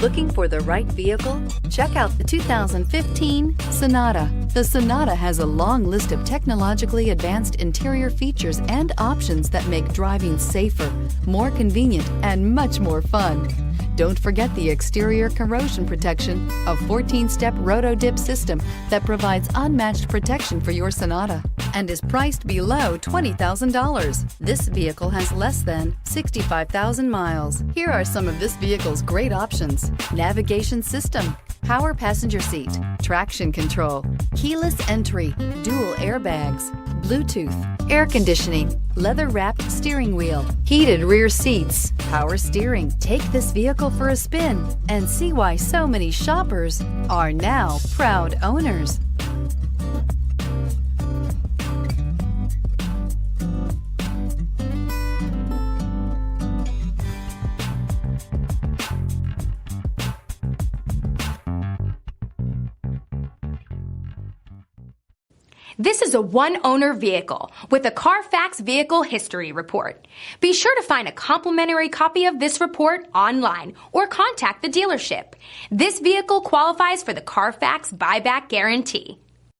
Looking for the right vehicle? Check out the 2015 Sonata. The Sonata has a long list of technologically advanced interior features and options that make driving safer, more convenient, and much more fun. Don't forget the exterior corrosion protection, a 14-step roto-dip system that provides unmatched protection for your Sonata and is priced below $20,000. This vehicle has less than 65,000 miles. Here are some of this vehicle's great options: navigation system, power passenger seat, traction control, keyless entry, dual airbags, Bluetooth, air conditioning, leather-wrapped steering wheel, heated rear seats, power steering. Take this vehicle for a spin and see why so many shoppers are now proud owners. This is a one-owner vehicle with a CARFAX Vehicle History Report. Be sure to find a complimentary copy of this report online or contact the dealership. This vehicle qualifies for the CARFAX Buyback Guarantee.